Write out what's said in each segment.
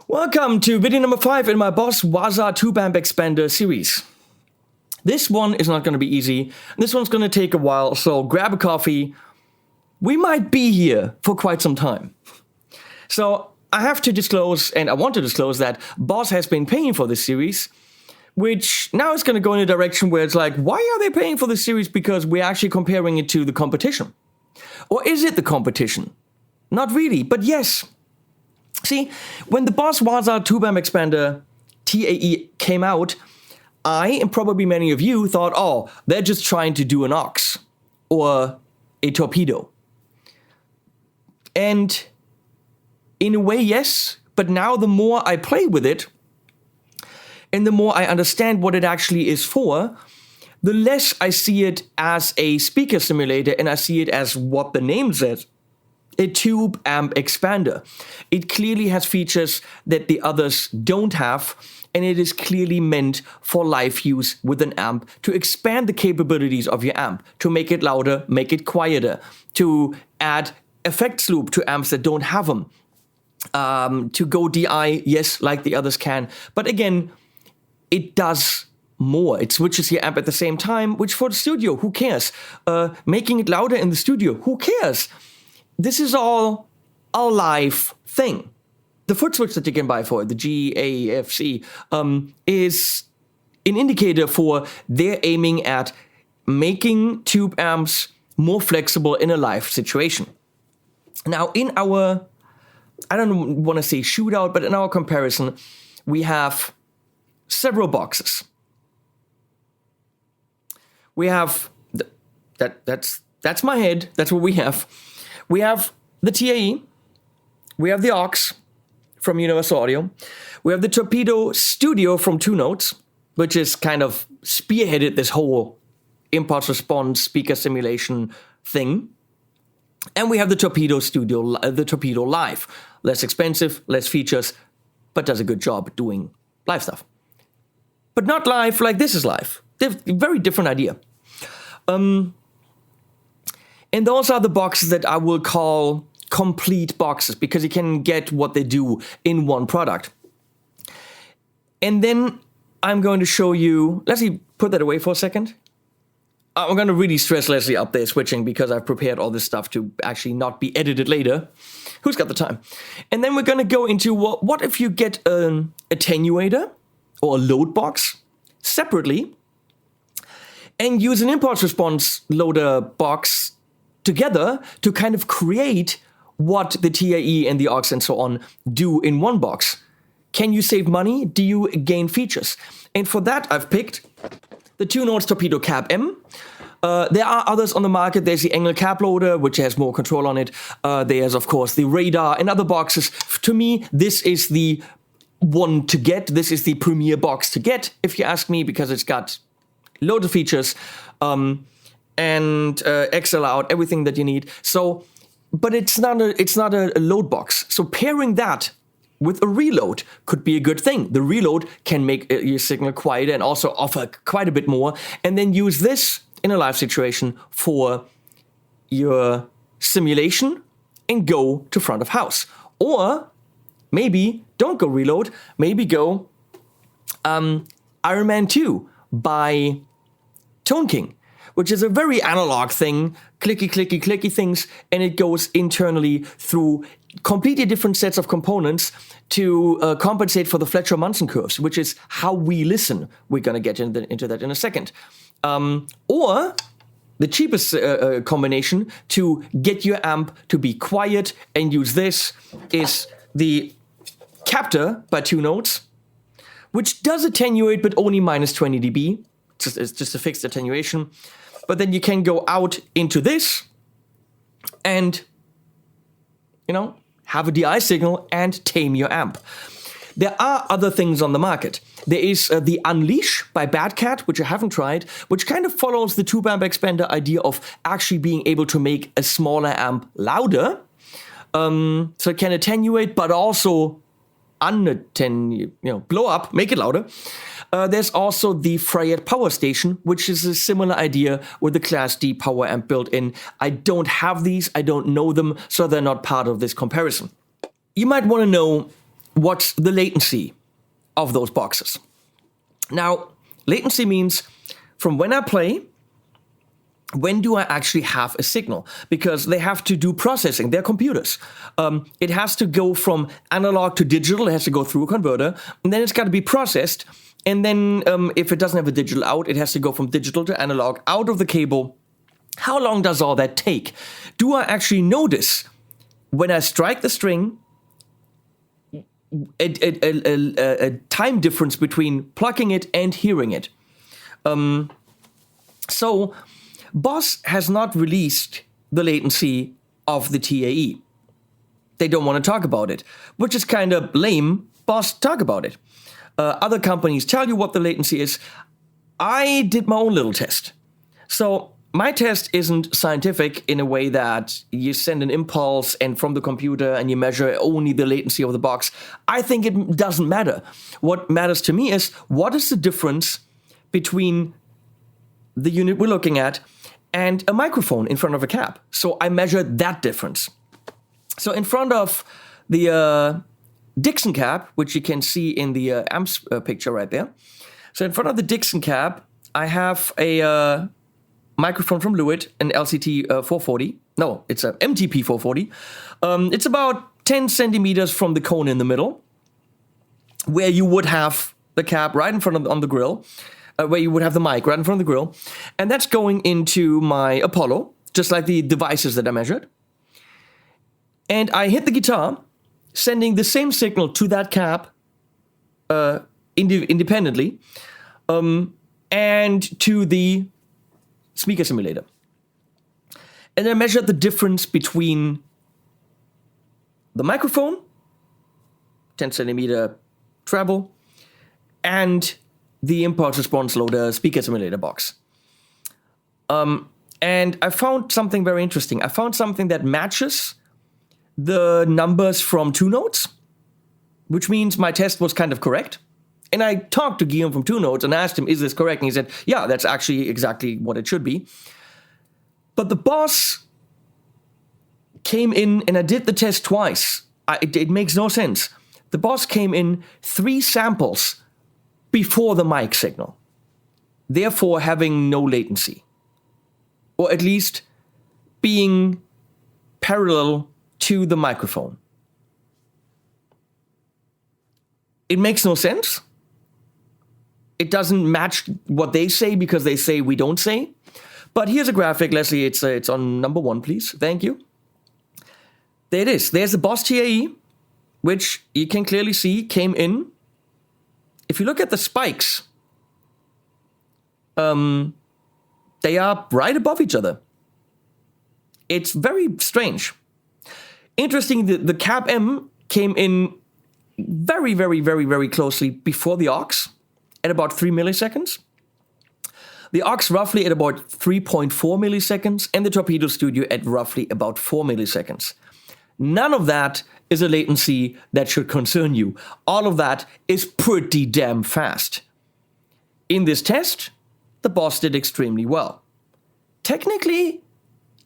Welcome to video number 5 in my Boss Waza 2-amp expander series. This one is not going to be easy. This one's going to take a while, so grab a coffee. We might be here for quite some time. So I have to disclose, and I want to disclose, that Boss has been paying for this series, which now is going to go in a direction where it's like, why are they paying for this series? Because we're actually comparing it to the competition. Or is it the competition? Not really, but yes. See, when the Boss Waza 2-amp expander TAE came out, I, and probably many of you, thought, oh, they're just trying to do an aux or a torpedo. And in a way, yes, but now the more I play with it, and the more I understand what it actually is for, the less I see it as a speaker simulator, and I see it as what the name says, a tube amp expander. It clearly has features that the others don't have, and it is clearly meant for live use with an amp to expand the capabilities of your amp, to make it louder, make it quieter, to add effects loop to amps that don't have them, to go DI, yes, like the others can. But again, it does more. It switches your amp at the same time, which for the studio, who cares? Making it louder in the studio, who cares? This is all a live thing. The foot switch that you can buy for it, the GAFC, is an indicator for they're aiming at making tube amps more flexible in a live situation. Now, in our, I don't want to say shootout, but in our comparison, we have several boxes. We have, that's my head, that's what we have. We have the TAE, we have the aux from Universal Audio, we have the Torpedo Studio from 2 Notes, which is kind of spearheaded this whole impulse response speaker simulation thing. And we have the Torpedo Studio, the Torpedo Live. Less expensive, less features, but does a good job doing live stuff. But not live like this is live. Very different idea. And those are the boxes that I will call complete boxes, because you can get what they do in one product. And then I'm going to show you, Leslie, put that away for a second. I'm going to really stress Leslie up there switching, because I've prepared all this stuff to actually not be edited later. Who's got the time? And then we're going to go into what if you get an attenuator or a Loadbox separately and use an impulse response loader box together to kind of create what the TAE and the aux and so on do in one box. Can you save money? Do you gain features? And for that, I've picked the 2 Notes Torpedo Cap M. There are others on the market. There's the Engel Cap Loader, which has more control on it. There's, of course, the Radar and other boxes. To me, this is the one to get. This is the premier box to get, if you ask me, because it's got loads of features. And XL out, everything that you need. So, but it's not a load box. So pairing that with a reload could be a good thing. The reload can make your signal quieter and also offer quite a bit more. And then use this in a live situation for your simulation and go to front of house. Or maybe don't go reload. Maybe go Ironman 2 by Tone King, which is a very analog thing, clicky, clicky, clicky things, and it goes internally through completely different sets of components to compensate for the Fletcher-Munson curves, which is how we listen. We're going to get into that in a second. Or the cheapest combination to get your amp to be quiet and use this is the Captor by 2 Notes, which does attenuate, but only minus 20 dB. It's just a fixed attenuation. But then you can go out into this and, have a DI signal and tame your amp. There are other things on the market. There is the Unleash by Bad Cat, which I haven't tried, which kind of follows the 2-amp expander idea of actually being able to make a smaller amp louder. So it can attenuate, but also blow up, make it louder. There's also the Freyet Power Station, which is a similar idea with the Class D power amp built in. I don't have these, I don't know them, so they're not part of this comparison. you might want to know what's the latency of those boxes. Now, latency means from when I play, when do I actually have a signal? Because they have to do processing. They're computers. It has to go from analog to digital. It has to go through a converter. And then it's got to be processed. And then if it doesn't have a digital out, it has to go from digital to analog out of the cable. How long does all that take? Do I actually notice when I strike the string a time difference between plucking it and hearing it? So Boss has not released the latency of the TAE. They don't want to talk about it, which is kind of lame. Boss, talk about it. Other companies tell you what the latency is. I did my own little test. So my test isn't scientific in a way that you send an impulse and from the computer and you measure only the latency of the box. I think it doesn't matter. What matters to me is what is the difference between the unit we're looking at and a microphone in front of a cab. So I measured that difference. So in front of the Dixon cab, which you can see in the amps picture right there. So in front of the Dixon cab, I have a microphone from Lewitt, an LCT 440. No, it's a MTP 440. It's about 10 centimeters from the cone in the middle, where you would have the cab right in front of on the grill, where you would have the mic right in front of the grill. And that's going into my Apollo, just like the devices that I measured. And I hit the guitar, sending the same signal to that cab independently, and to the speaker simulator. And I measured the difference between the microphone, 10 centimeter treble, and the impulse response loader speaker simulator box. And I found something very interesting. I found something that matches the numbers from 2 Notes, which means my test was kind of correct. And I talked to Guillaume from 2 Notes and asked him, is this correct? And he said, yeah, that's actually exactly what it should be. But the Boss came in, and I did the test twice. It makes no sense. The Boss came in 3 samples before the mic signal, therefore having no latency, or at least being parallel to the microphone. It makes no sense. It doesn't match what they say because they say we don't say. But here's a graphic, Leslie. It's on number 1, please. Thank you. There it is. There's the Boss TAE, which you can clearly see came in. If you look at the spikes, they are right above each other. It's very strange. Interesting, the cab M came in very, very, very, very closely before the aux at about 3 milliseconds. The aux roughly at about 3.4 milliseconds, and the Torpedo Studio at roughly about 4 milliseconds. None of that is a latency that should concern you. All of that is pretty damn fast. In this test, the Boss did extremely well. Technically,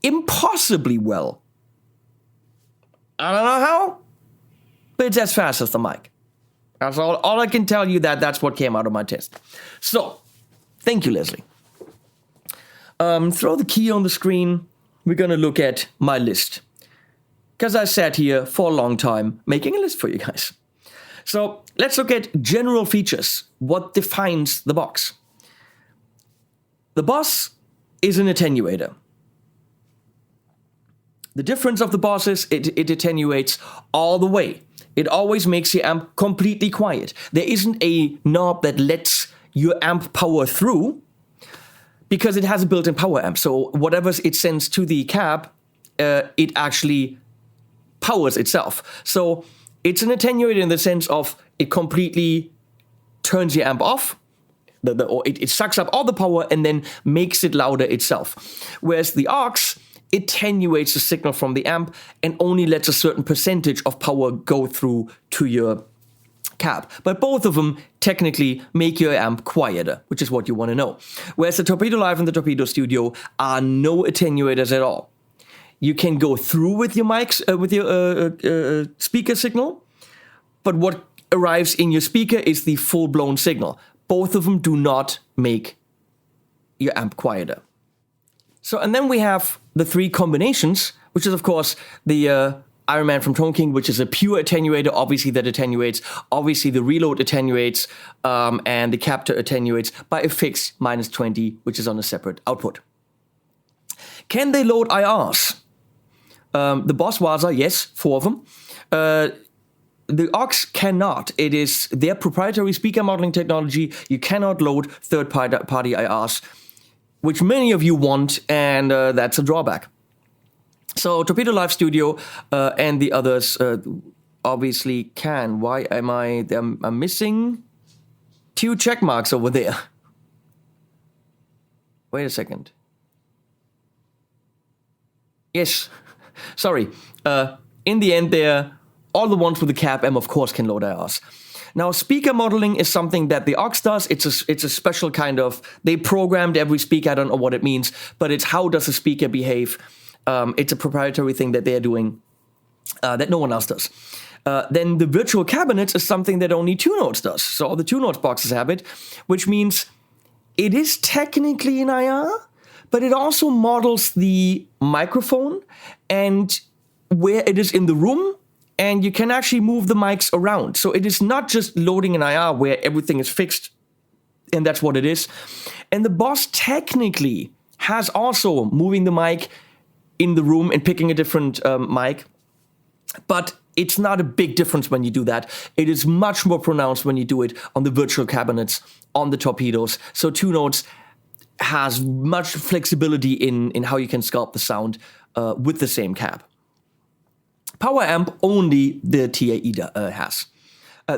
impossibly well. I don't know how, but it's as fast as the mic. That's all I can tell you. That's what came out of my test. So, thank you, Leslie. Throw the key on the screen. We're going to look at my list, because I sat here for a long time making a list for you guys. So let's look at general features. What defines the Box? The Boss is an attenuator. The difference of the Boss is it attenuates all the way. It always makes your amp completely quiet. There isn't a knob that lets your amp power through, because it has a built-in power amp. So whatever it sends to the cab, it actually powers itself. So it's an attenuator in the sense of it completely turns your amp off, or it sucks up all the power and then makes it louder itself. Whereas the aux attenuates the signal from the amp and only lets a certain percentage of power go through to your cab. But both of them technically make your amp quieter, which is what you want to know. Whereas the Torpedo Live and the Torpedo Studio are no attenuators at all. you can go through with your mics, with your speaker signal, but what arrives in your speaker is the full-blown signal. Both of them do not make your amp quieter. So, and then we have the three combinations, which is of course the Ironman from Thomann, which is a pure attenuator, obviously that attenuates, obviously the reload attenuates, and the capture attenuates by a fixed -20, which is on a separate output. Can they load IRs? The Boss Waza, yes, 4 of them. The aux cannot. It is their proprietary speaker modeling technology. You cannot load third-party IRs, which many of you want, and that's a drawback. So Torpedo Live Studio and the others obviously can. Why am I'm missing 2 check marks over there. Wait a second. Yes, sorry. In the end there, all the ones with the cap M, of course, can load IRs. Now, speaker modeling is something that the aux does. It's a special kind of, they programmed every speaker, I don't know what it means, but it's how does a speaker behave. It's a proprietary thing that they're doing that no one else does. Then the virtual cabinets is something that only 2Notes does. So all the 2Notes boxes have it, which means it is technically an IR, but it also models the microphone and where it is in the room, and you can actually move the mics around. So it is not just loading an IR where everything is fixed, and that's what it is. And the Boss technically has also moving the mic in the room and picking a different mic, but it's not a big difference when you do that. It is much more pronounced when you do it on the virtual cabinets, on the torpedoes. So 2Notes has much flexibility in how you can sculpt the sound with the same cab. Power amp only the TAE has.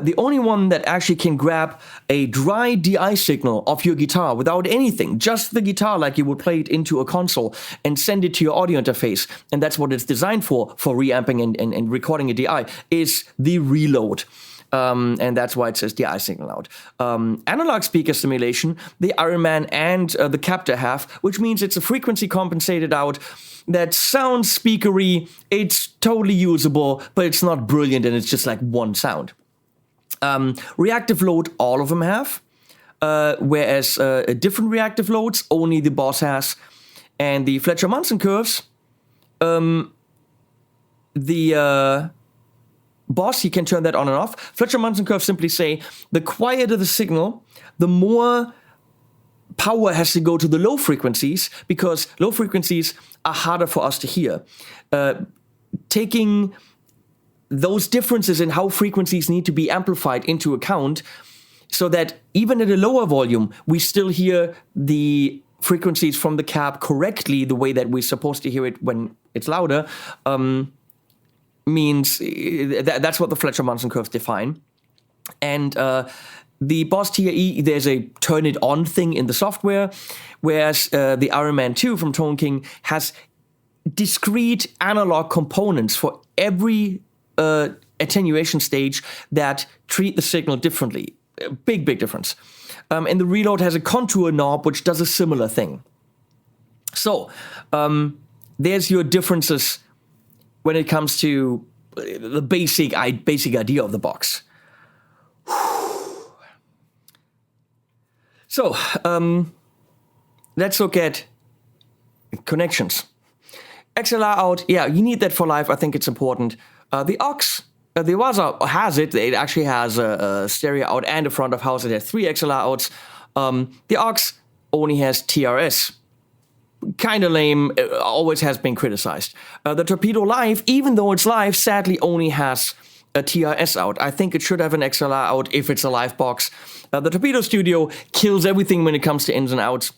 The only one that actually can grab a dry DI signal of your guitar without anything, just the guitar like you would play it into a console and send it to your audio interface, and that's what it's designed for reamping and recording a DI, is the Reload. And that's why it says DI signal out. Analog speaker simulation, the Ironman and the Captor have, which means it's a frequency compensated out that sounds speakery, it's totally usable, but it's not brilliant and it's just like one sound. Reactive load, all of them have, whereas different reactive loads, only the Boss has. And the Fletcher-Munson curves, the Boss, you can turn that on and off. Fletcher-Munson curves simply say, the quieter the signal, the more power has to go to the low frequencies, because low frequencies are harder for us to hear. Taking those differences in how frequencies need to be amplified into account, so that even at a lower volume, we still hear the frequencies from the cab correctly, the way that we're supposed to hear it when it's louder, means that's what the Fletcher-Munson curves define. And the Boss TAE, there's a turn it on thing in the software, whereas the Ironman 2 from Thomann has discrete analog components for every attenuation stage that treat the signal differently. Big difference. And the Reload has a contour knob which does a similar thing. So there's your differences when it comes to the basic idea of the box. So let's look at connections. XLR out, yeah, you need that for live. I think it's important. The aux, the Waza has it. It actually has a stereo out and a front of house. It has 3 XLR outs. The aux only has TRS. Kind of lame. It always has been criticized. The Torpedo Live, even though it's live, sadly only has a TRS out. I think it should have an XLR out if it's a live box. The Torpedo Studio kills everything when it comes to ins and outs.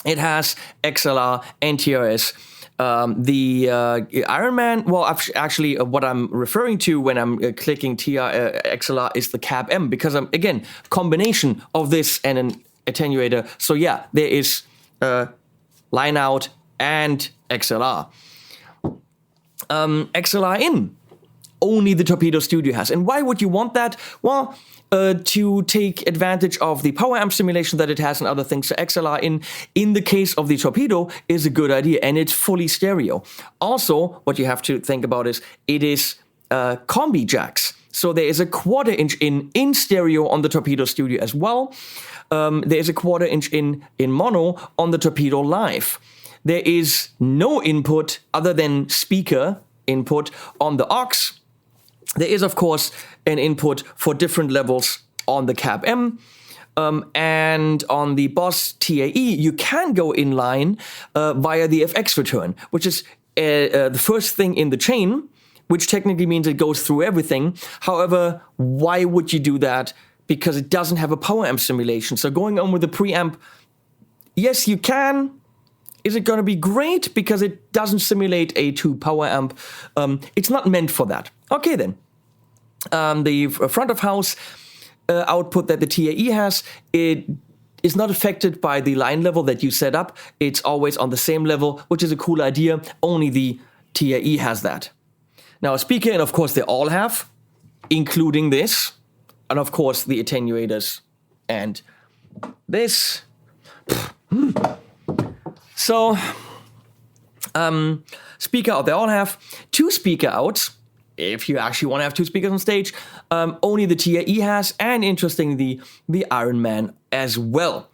It has XLR and TRS. The Ironman, well, actually, what I'm referring to when I'm clicking XLR is the cab M, because I'm, again, combination of this and an attenuator. So yeah, there is line out and XLR. XLR in. only the Torpedo Studio has. And why would you want that? Well, to take advantage of the power amp simulation that it has and other things. So XLR in the case of the Torpedo is a good idea, and it's fully stereo. Also, what you have to think about is it is combi jacks. So there is a 1/4 inch in stereo on the Torpedo Studio as well. There is a 1/4 inch in mono on the Torpedo Live. There is no input other than speaker input on the aux. There is, of course, an input for different levels on the Cab M. And on the Boss TAE, you can go inline via the FX return, which is the first thing in the chain, which technically means it goes through everything. However, why would you do that? Because it doesn't have a power amp simulation. So going on with the preamp, yes, you can. Is it going to be great? Because it doesn't simulate a 2 power amp. It's not meant for that. Okay, then. The front of house output that the TAE has, it is not affected by the line level that you set up. It's always on the same level, which is a cool idea. Only the TAE has that. Now, a speaker, and of course they all have, including this, and of course the attenuators and this. So, speaker out, they all have 2 speaker outs. If you actually want to have 2 speakers on stage, only the TAE has, and interestingly, the Ironman as well.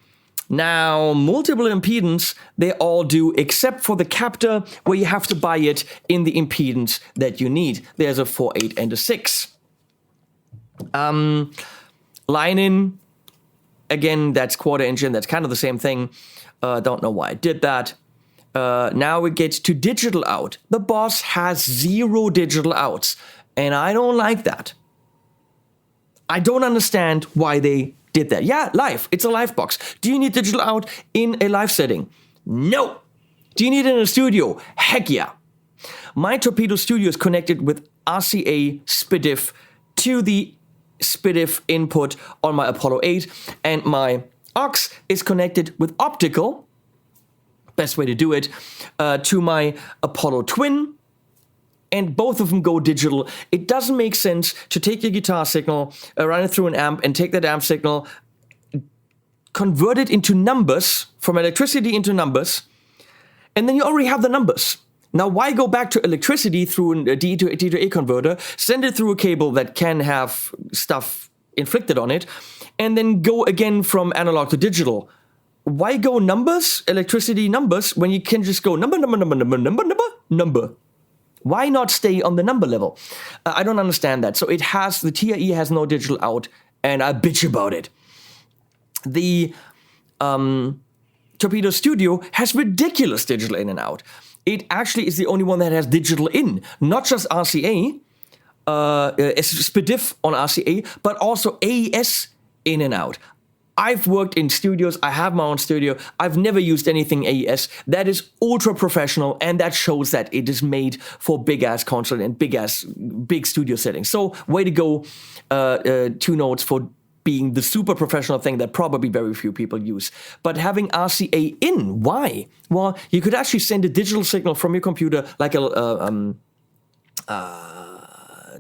Now, multiple impedance, they all do, except for the captor, where you have to buy it in the impedance that you need. There's a 4, 8, and a 6. Line in, again, that's 1/4 inch in, that's kind of the same thing. Don't know why I did that. Now it gets to digital out. The Boss has 0 digital outs, and I don't like that. I don't understand why they did that. Yeah, live. It's a live box. Do you need digital out in a live setting? No. Do you need it in a studio? Heck yeah. My Torpedo Studio is connected with RCA SPDIF to the SPDIF input on my Apollo 8, and my aux is connected with optical, best way to do it, to my Apollo Twin, and both of them go digital. It doesn't make sense to take your guitar signal, run it through an amp, and take that amp signal, convert it into numbers, from electricity into numbers, and then you already have the numbers. Now, why go back to electricity through a D to A converter, send it through a cable that can have stuff inflicted on it, and then go again from analog to digital? Why go numbers, electricity numbers, when you can just go number? Why not stay on the number level? I don't understand that. So the TAE has no digital out, and I bitch about it. The Torpedo Studio has ridiculous digital in and out. It actually is the only one that has digital in, not just RCA, SPDIF on RCA, but also AES in and out. I've worked in studios, I have my own studio, I've never used anything AES. That is ultra professional, and that shows that it is made for big-ass concert and big studio settings. So, way to go, 2 Notes, for being the super professional thing that probably very few people use. But having RCA in, why? Well, you could actually send a digital signal from your computer, like a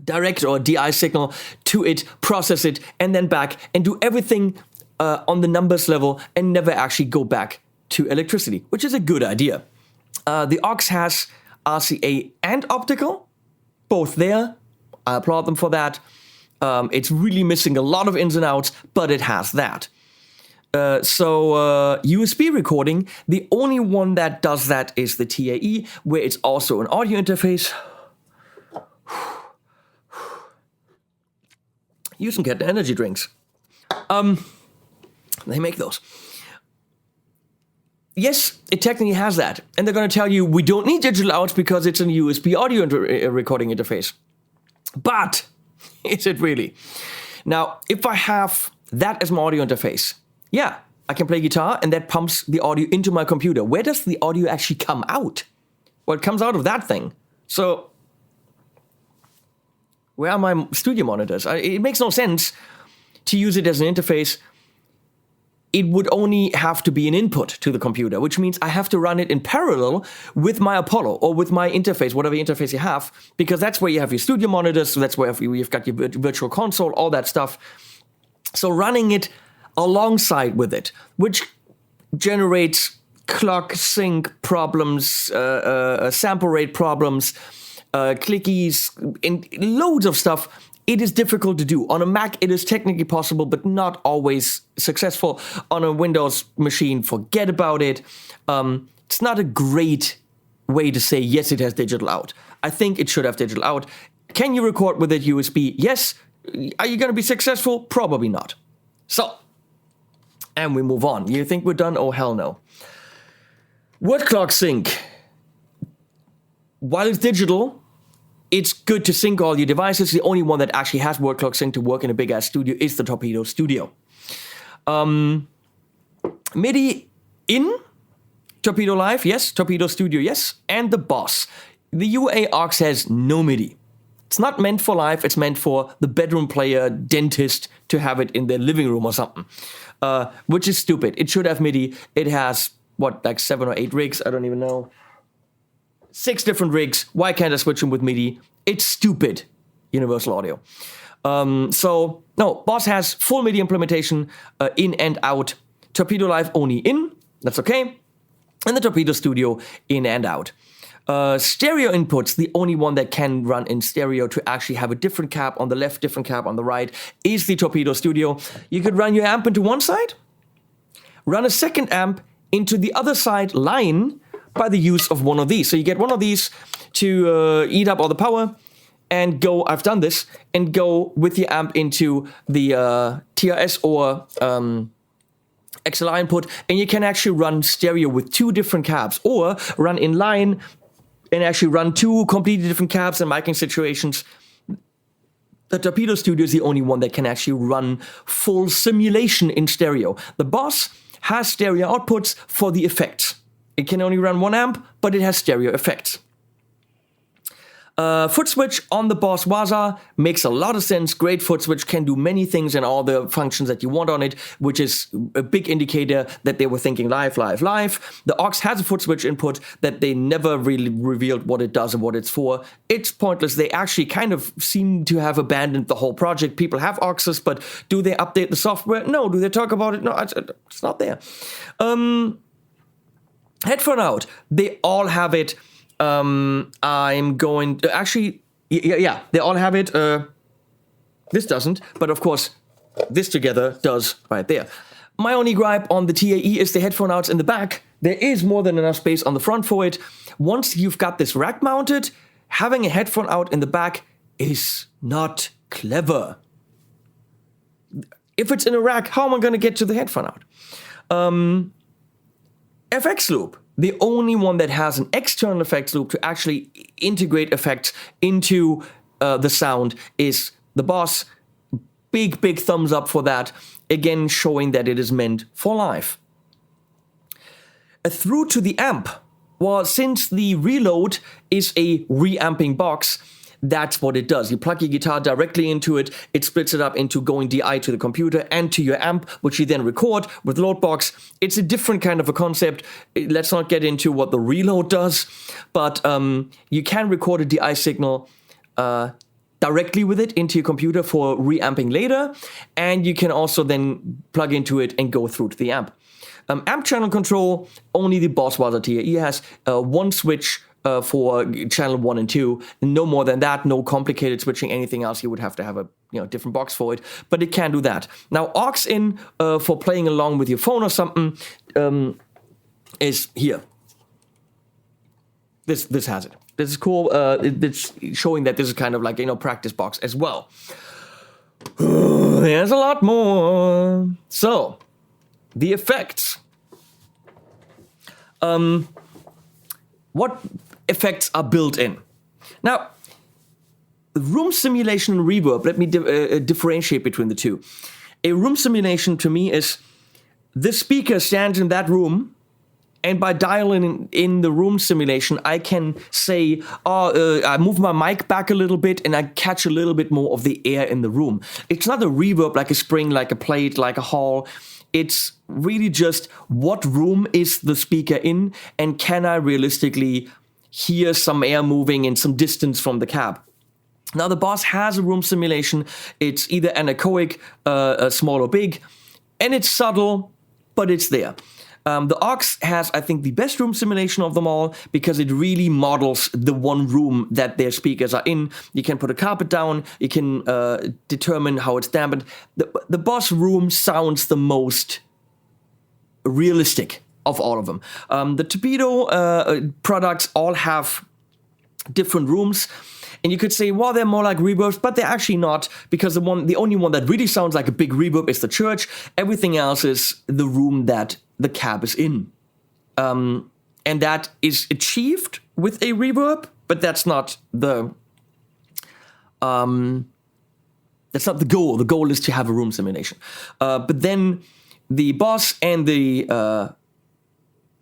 direct or DI signal, to it, process it, and then back, and do everything on the numbers level, and never actually go back to electricity, which is a good idea. The aux has RCA and optical, both there. I applaud them for that. It's really missing a lot of ins and outs, but it has that. So USB recording, the only one that does that is the TAE, where it's also an audio interface. You can get the energy drinks. They make those. Yes, it technically has that. And they're going to tell you, we don't need digital outs because it's a USB audio recording interface. But is it really? Now, if I have that as my audio interface, yeah, I can play guitar and that pumps the audio into my computer. Where does the audio actually come out? Well, it comes out of that thing. So, where are my studio monitors? It makes no sense to use it as an interface it would only have to be an input to the computer, which means I have to run it in parallel with my Apollo or with my interface, whatever interface you have, because that's where you have your studio monitors, so that's where you've got your virtual console, all that stuff. So running it alongside with it, which generates clock sync problems, sample rate problems, clickies, and loads of stuff. It is difficult to do. On a Mac, it is technically possible, but not always successful. On a Windows machine, forget about it. It's not a great way to say, yes, it has digital out. I think it should have digital out. Can you record with it USB? Yes. Are you going to be successful? Probably not. So, and we move on. You think we're done? Oh, hell no. Word clock sync. While it's digital, it's good to sync all your devices. The only one that actually has word clock sync to work in a big ass studio is the Torpedo Studio. MIDI in Torpedo Live, yes. Torpedo Studio, yes. And the Boss. The UA aux has no MIDI. It's not meant for live. It's meant for the bedroom player, dentist to have it in their living room or something, which is stupid. It should have MIDI. It has, like 7 or 8 rigs? I don't even know. 6 different rigs. Why can't I switch them with MIDI? It's stupid, Universal Audio. So, no, Boss has full MIDI implementation, in and out. Torpedo Live only in, that's okay. And the Torpedo Studio in and out. Stereo inputs, the only one that can run in stereo to actually have a different cap on the left, different cap on the right, is the Torpedo Studio. You could run your amp into one side, run a second amp into the other side line, by the use of one of these. So you get one of these to eat up all the power and go, I've done this, and go with your amp into the TRS or XLR input, and you can actually run stereo with 2 different cabs, or run in line and actually run 2 completely different cabs in miking situations. The Torpedo Studio is the only one that can actually run full simulation in stereo. The Boss has stereo outputs for the effects. It can only run 1 amp, but it has stereo effects. Foot switch on the Boss Waza makes a lot of sense. Great foot switch, can do many things and all the functions that you want on it, which is a big indicator that they were thinking live, live, live. The aux has a foot switch input that they never really revealed what it does and what it's for. It's pointless. They actually kind of seem to have abandoned the whole project. People have auxes, but do they update the software? No. Do they talk about it? No, it's not there. Headphone out. They all have it. I'm going to actually, yeah, they all have it. This doesn't, but of course, this together does right there. My only gripe on the TAE is the headphone outs in the back. There is more than enough space on the front for it. Once you've got this rack mounted, having a headphone out in the back is not clever. If it's in a rack, how am I going to get to the headphone out? FX loop, the only one that has an external effects loop to actually integrate effects into the sound is the Boss. Big, big thumbs up for that. Again, showing that it is meant for live. Through to the amp. Well, since the Reload is a reamping box, that's what it does. You plug your guitar directly into it. It splits it up into going DI to the computer and to your amp, which you then record with Loadbox. It's a different kind of a concept. Let's not get into what the Reload does, but you can record a DI signal directly with it into your computer for reamping later, and you can also then plug into it and go through to the amp. Amp channel control, only the Boss Waza TAE has one switch for channel 1 and 2, no more than that, no complicated switching, anything else. You would have to have a different box for it, but it can do that. Now, aux in for playing along with your phone or something is here. This has it. This is cool. It's showing that this is kind of like practice box as well. There's a lot more. So, the effects. What effects are built in? Now, room simulation and reverb, let me differentiate between the two. A room simulation to me is the speaker stands in that room And by dialing in the room simulation, I can say, I move my mic back a little bit and I catch a little bit more of the air in the room. It's not a reverb like a spring, like a plate, like a hall. It's really just what room is the speaker in, and can I realistically hear some air moving in some distance from the cab. Now the Boss has a room simulation. It's either anechoic, small or big, and it's subtle, but it's there. The Aux has, I think, the best room simulation of them all because it really models the one room that their speakers are in. You can put a carpet down. You can determine how it's dampened. The Boss room sounds the most realistic of all of them. The Torpedo products all have different rooms. And you could say, well, they're more like reverbs, but they're actually not, because the only one that really sounds like a big reverb is the church. Everything else is the room that the cab is in. And that is achieved with a reverb, but that's not the goal. The goal is to have a room simulation. But then the Boss and the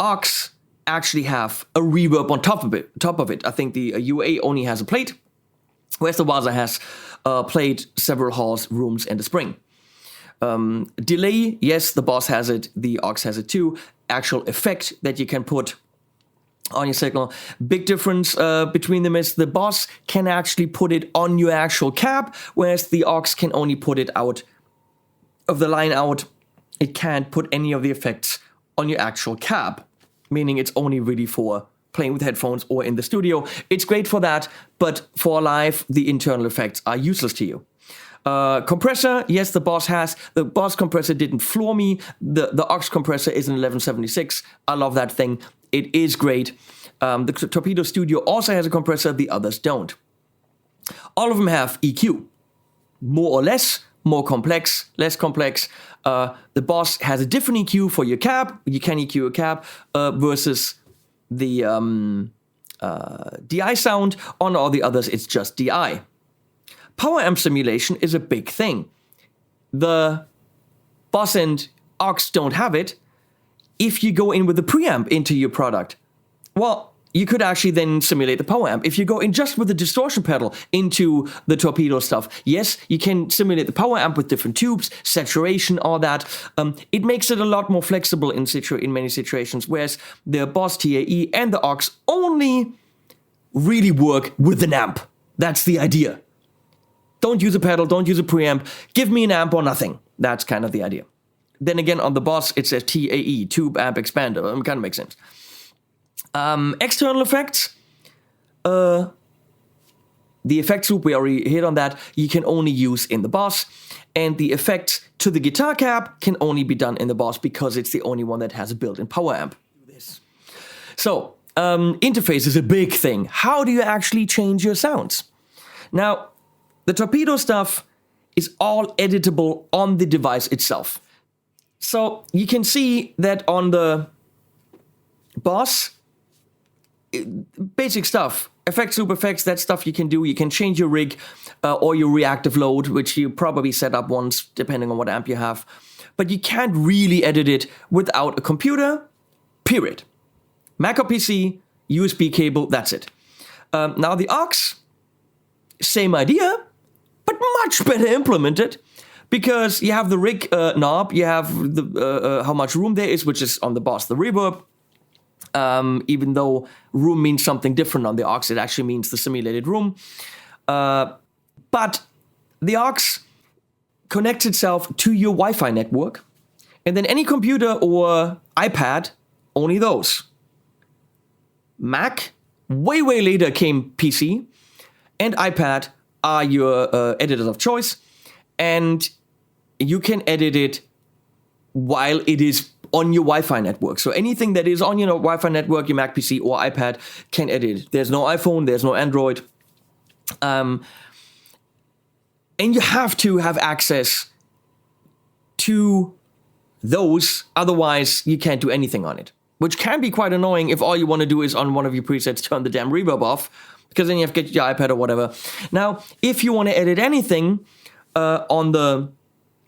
Aux actually have a reverb on top of it. I think the UA only has a plate, whereas the Waza has plate, several halls, rooms, and a spring. Delay, yes, the Boss has it, the Aux has it too. Actual effect that you can put on your signal. Big difference between them is the Boss can actually put it on your actual cab, whereas the Aux can only put it out of the line out. It can't put any of the effects on your actual cab, meaning it's only really for playing with headphones or in the studio. It's great for that, but for live, the internal effects are useless to you. Compressor, yes, the Boss has. The Boss compressor didn't floor me. The Aux compressor is an 1176. I love that thing. It is great. The Torpedo Studio also has a compressor. The others don't. All of them have EQ. More or less. More complex. Less complex. The Boss has a different EQ for your cab. You can EQ a cab versus the DI sound. On all the others, it's just DI. Power amp simulation is a big thing. The Boss and Aux don't have it. If you go in with the preamp into your product, well, you could actually then simulate the power amp. If you go in just with the distortion pedal into the Torpedo stuff, yes, you can simulate the power amp with different tubes, saturation, all that. It makes it a lot more flexible in many situations, whereas the Boss TAE and the Aux only really work with an amp. That's the idea. Don't use a pedal, don't use a preamp. Give me an amp or nothing. That's kind of the idea. Then again, on the Boss, it says TAE, Tube Amp Expander. It kind of makes sense. External effects. The effects loop, we already hit on that. You can only use in the Boss. And the effects to the guitar cab can only be done in the Boss because it's the only one that has a built-in power amp. So, interface is a big thing. How do you actually change your sounds? Now, the Torpedo stuff is all editable on the device itself. So you can see that on the Boss, basic stuff, effects, loop effects, that stuff you can do. You can change your rig or your reactive load, which you probably set up once, depending on what amp you have. But you can't really edit it without a computer, period. Mac or PC, USB cable, that's it. Now the Aux, same idea, but much better implemented, because you have the rig knob, you have the how much room there is, which is on the Boss, the reverb. Even though room means something different on the Aux, it actually means the simulated room. But the Aux connects itself to your Wi-Fi network, and then any computer or iPad, only those. Mac, way later came PC, and iPad are your editors of choice, and you can edit it while it is on your Wi-Fi network. So anything that is on your Wi-Fi network, your Mac, PC, or iPad can edit. There's no iPhone, there's no Android. And you have to have access to those, otherwise you can't do anything on it. Which can be quite annoying if all you want to do is on one of your presets turn the damn reverb off, because then you have to get your iPad or whatever. Now, if you want to edit anything on the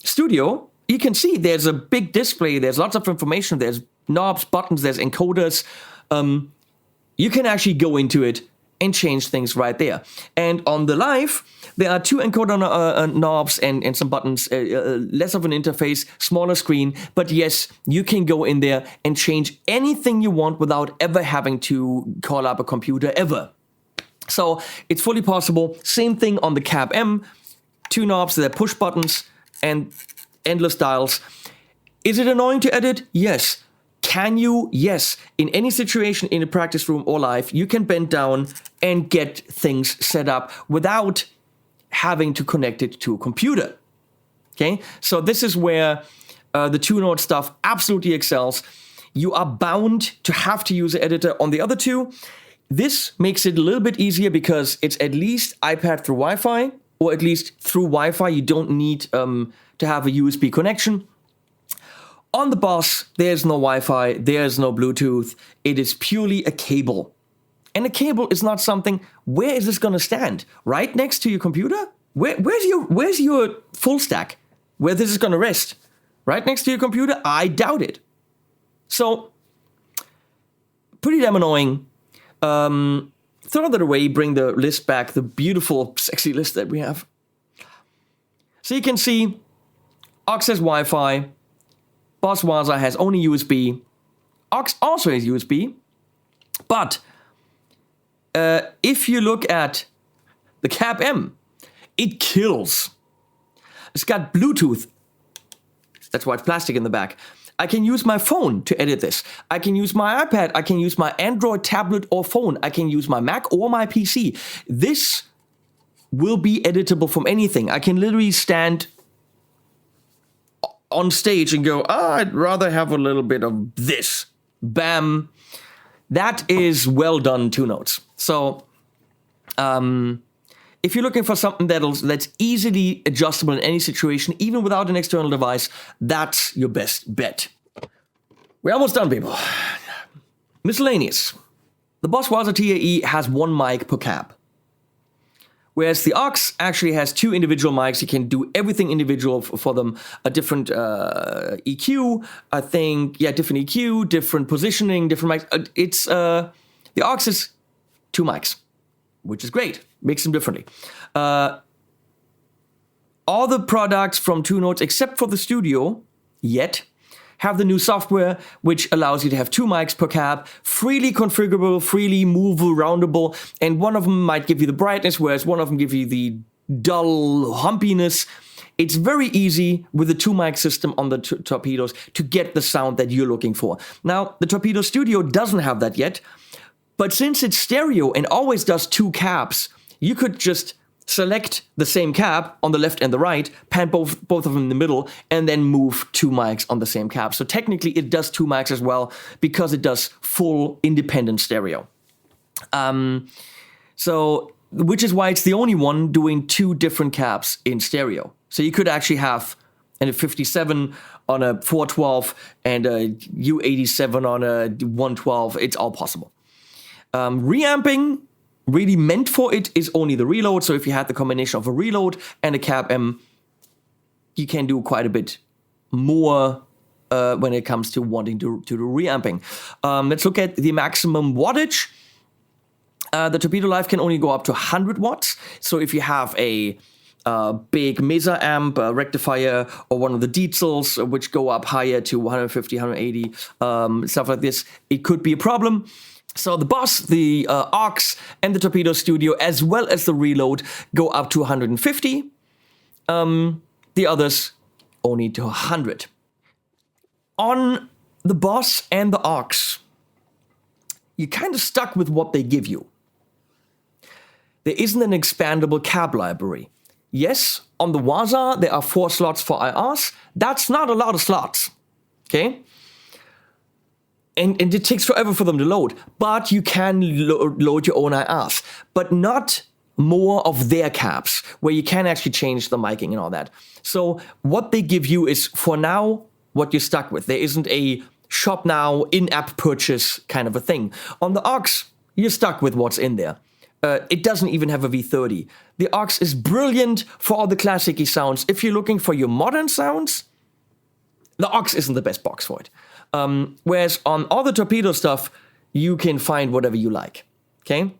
studio, you can see there's a big display, there's lots of information, there's knobs, buttons, there's encoders. You can actually go into it and change things right there. And on the Live, there are 2 encoder knobs and some buttons, less of an interface, smaller screen. But yes, you can go in there and change anything you want without ever having to call up a computer ever. So it's fully possible. Same thing on the Cab M. 2 knobs, they're push buttons and endless dials. Is it annoying to edit? Yes. Can you? Yes. In any situation in a practice room or live, you can bend down and get things set up without having to connect it to a computer. Okay? So this is where the 2-note stuff absolutely excels. You are bound to have to use an editor on the other 2. This makes it a little bit easier because it's at least iPad through Wi-Fi, or at least through Wi-Fi. You don't need to have a USB connection. On the Boss, there's no Wi-Fi, there's no Bluetooth. It is purely a cable. And a cable is not something, where is this going to stand? Right next to your computer? Where's your full stack? Where this is going to rest? Right next to your computer? I doubt it. So, pretty damn annoying. Throw that away, bring the list back, the beautiful, sexy list that we have. So you can see, aux has Wi-Fi, Boss Waza has only USB, aux also has USB, but if you look at the Cab M, it kills. It's got Bluetooth. That's why it's plastic in the back. I can use my phone to edit this. I can use my iPad. I can use my Android tablet or phone. I can use my Mac or my PC. This will be editable from anything. I can literally stand on stage and go, I'd rather have a little bit of this. Bam. That is well done 2 notes. So, if you're looking for something that's easily adjustable in any situation, even without an external device, that's your best bet. We're almost done, people. Miscellaneous. The Boss Waza TAE has 1 mic per cab, whereas the aux actually has 2 individual mics. You can do everything individual for them. A different EQ, I think. Yeah, different EQ, different positioning, different mics. The aux is 2 mics, which is great. Makes them differently. All the products from 2 notes, except for the studio, yet, have the new software, which allows you to have 2 mics per cab, freely configurable, freely movable, roundable, and one of them might give you the brightness, whereas one of them give you the dull humpiness. It's very easy with the 2 mic system on the Torpedoes to get the sound that you're looking for. Now, the Torpedo Studio doesn't have that yet, but since it's stereo and always does 2 cabs, you could just select the same cab on the left and the right, pan both of them in the middle, and then move 2 mics on the same cab. So technically it does 2 mics as well because it does full independent stereo. Which is why it's the only one doing 2 different cabs in stereo. So you could actually have a 57 on a 412 and a U87 on a 112. It's all possible. Reamping, really meant for it, is only the reload. So if you had the combination of a reload and a Cab M, you can do quite a bit more when it comes to wanting to do reamping. Let's look at the maximum wattage. The Torpedo Live can only go up to 100 watts. So if you have a big Mesa amp, rectifier, or one of the Diesels, which go up higher to 150, 180, stuff like this, it could be a problem. So the Boss, the aux, and the Torpedo Studio, as well as the Reload, go up to 150. The others only to 100. On the Boss and the aux, you're kind of stuck with what they give you. There isn't an expandable cab library. Yes, on the Waza, there are 4 slots for IRs. That's not a lot of slots, okay? And it takes forever for them to load. But you can load your own IRs. But not more of their cabs, where you can actually change the miking and all that. So what they give you is, for now, what you're stuck with. There isn't a shop now, in-app purchase kind of a thing. On the aux, you're stuck with what's in there. It doesn't even have a V30. The aux is brilliant for all the classic-y sounds. If you're looking for your modern sounds, the aux isn't the best box for it. Whereas on all the torpedo stuff, you can find whatever you like, okay?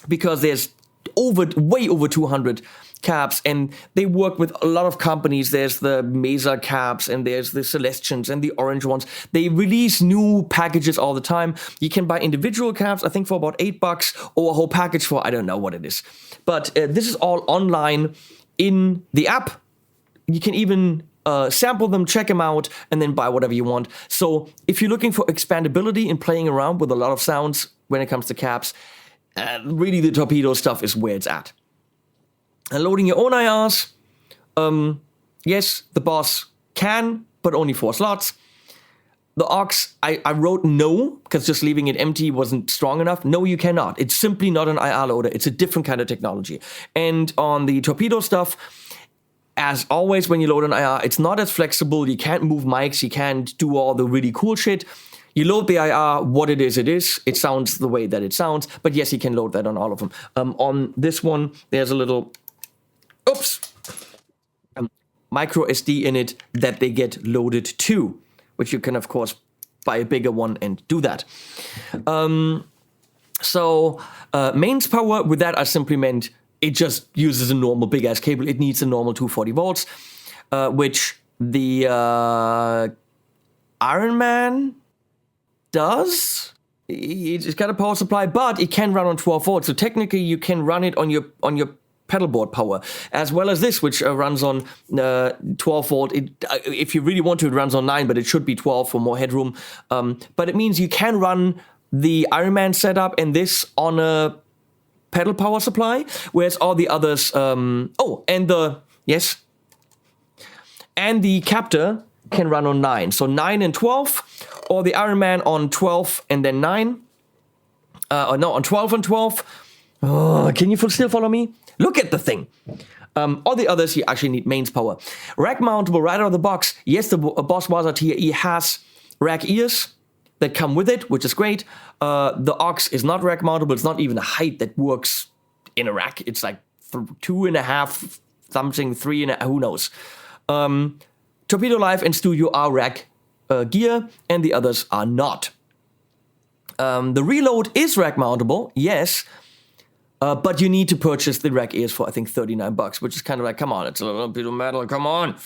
Because there's way over 200 caps, and they work with a lot of companies. There's the Mesa caps, and there's the Celestians and the orange ones. They release new packages all the time. You can buy individual caps, I think for about $8, or a whole package for, I don't know what it is. But this is all online in the app. You can even sample them, check them out, and then buy whatever you want. So if you're looking for expandability and playing around with a lot of sounds when it comes to caps, really the torpedo stuff is where it's at. And loading your own IRs, yes, the Boss can, but only 4 slots. The aux, I wrote no, because just leaving it empty wasn't strong enough. No, you cannot. It's simply not an IR loader. It's a different kind of technology. And on the torpedo stuff, as always, when you load an IR, it's not as flexible. You can't move mics. You can't do all the really cool shit. You load the IR, what it is. It sounds the way that it sounds. But yes, you can load that on all of them. On this one, there's a little, micro SD in it that they get loaded to, which you can, of course, buy a bigger one and do that. Mains power, with that, I simply meant it just uses a normal big-ass cable. It needs a normal 240 volts, which the Ironman does. It's got a power supply, but it can run on 12 volts. So technically, you can run it on your pedalboard power, as well as this, which runs on 12 volt. If you really want to, it runs on 9, but it should be 12 for more headroom. But it means you can run the Ironman setup and this on a pedal power supply, whereas all the others, and the Captor can run on 9. So 9 and 12, or the Ironman on 12 and then 9. On 12 and 12. Oh, can you still follow me? Look at the thing. All the others, you actually need mains power. Rack mountable right out of the box. Yes, the Boss Waza TAE has rack ears that come with it, which is great. The aux is not rack mountable. It's not even a height that works in a rack. It's like 2.5 something, 3.5, who knows. Torpedo Live and Studio are rack gear, and the others are not. The Reload is rack mountable, yes, but you need to purchase the rack ears for, I think, $39, which is kind of like, come on, it's a little bit of metal, come on.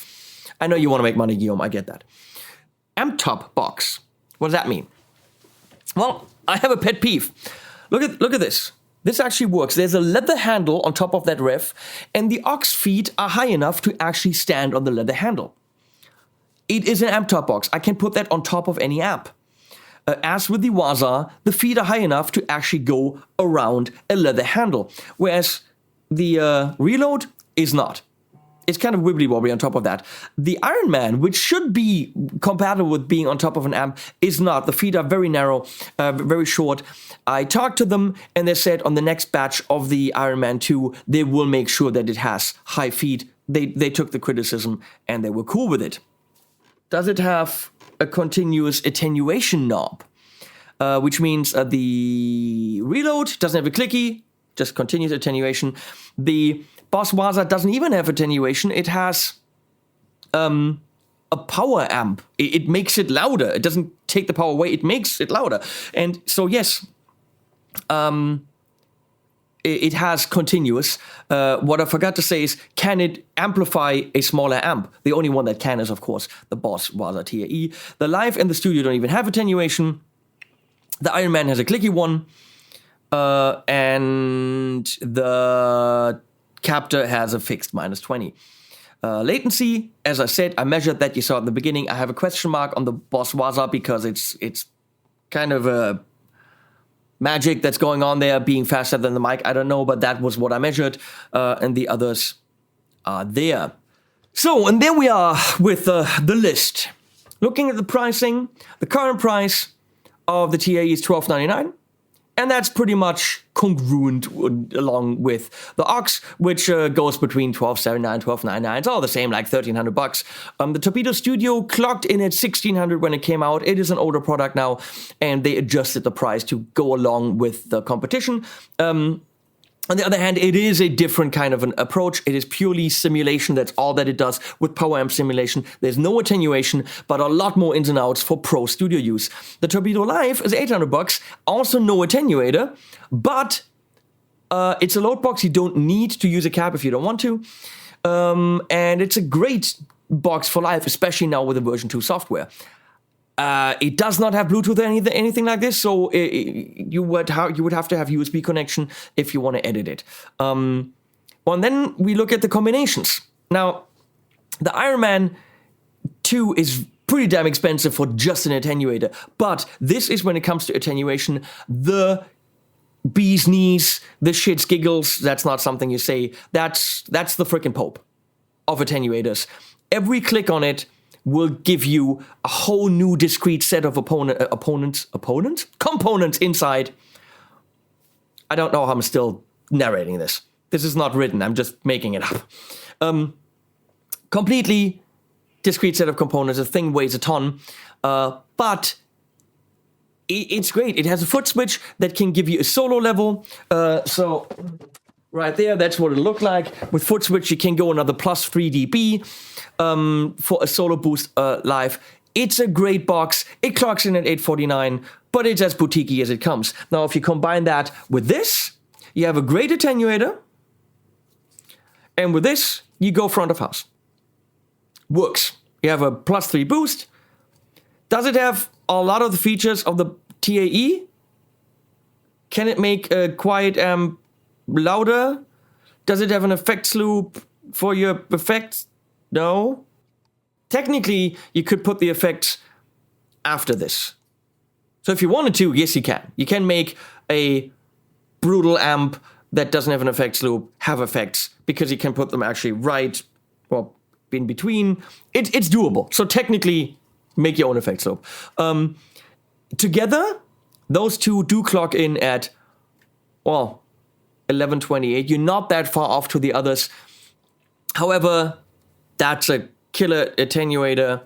I know you want to make money, Guillaume, I get that. Amp top box. What does that mean? Well, I have a pet peeve. Look at this. This actually works. There's a leather handle on top of that ref, and the aux feet are high enough to actually stand on the leather handle. It is an amp top box. I can put that on top of any amp. As with the Waza, the feet are high enough to actually go around a leather handle, whereas the Reload is not. It's kind of wibbly-wobbly on top of that. The Ironman, which should be compatible with being on top of an amp, is not. The feet are very narrow, very short. I talked to them, and they said on the next batch of the Ironman 2, they will make sure that it has high feet. They took the criticism, and they were cool with it. Does it have a continuous attenuation knob? Which means the Reload doesn't have a clicky, just continuous attenuation. The Boss Waza doesn't even have attenuation. It has a power amp. It makes it louder. It doesn't take the power away. It makes it louder. And so, yes, it has continuous. What I forgot to say is, can it amplify a smaller amp? The only one that can is, of course, the Boss Waza TAE. The Live and the Studio don't even have attenuation. The Ironman has a clicky one. And the Captor has a fixed -20. Latency, as I said, I measured that. You saw at the beginning. I have a question mark on the Boss Waza because it's kind of a magic that's going on there, being faster than the mic. I don't know, but that was what I measured, and the others are there. So, and there we are with the list. Looking at the pricing, the current price of the TAE is $12.99. And that's pretty much congruent along with the aux, which goes between $12.79, $12.99. It's all the same, like $1,300. The Torpedo Studio clocked in at $1,600 when it came out. It is an older product now, and they adjusted the price to go along with the competition. On the other hand, it is a different kind of an approach. It is purely simulation. That's all that it does with power amp simulation. There's no attenuation, but a lot more ins and outs for pro studio use. The Torpedo Live is $800, also no attenuator, but it's a Loadbox. You don't need to use a cab if you don't want to. And it's a great box for live, especially now with the version 2 software. It does not have Bluetooth or anything like this, so you would have to have USB connection if you want to edit it. And then we look at the combinations. Now, the Ironman 2 is pretty damn expensive for just an attenuator, but this is, when it comes to attenuation, the bee's knees, the shit's giggles. That's not something you say. That's the frickin' Pope of attenuators. Every click on it will give you a whole new discrete set of components inside. I don't know how I'm still narrating this. This is not written. I'm just making it up. Completely discrete set of components. The thing weighs a ton, but it's great. It has a foot switch that can give you a solo level. So right there, that's what it looked like. With foot switch, you can go another plus 3 dB for a solo boost live. It's a great box. It clocks in at 849, but it's as boutiquey as it comes. Now, if you combine that with this, you have a great attenuator, and with this, you go front of house. Works. You have a plus 3 boost. Does it have a lot of the features of the TAE? Can it make a quiet amp louder? Does it have an effects loop for your effects? No. Technically, you could put the effects after this. So if you wanted to, yes, you can. You can make a brutal amp that doesn't have an effects loop have effects, because you can put them actually right, well, in between. It's doable. So technically, make your own effects loop. Together, those two do clock in at, well, 1128. You're not that far off to the others. However, that's a killer attenuator,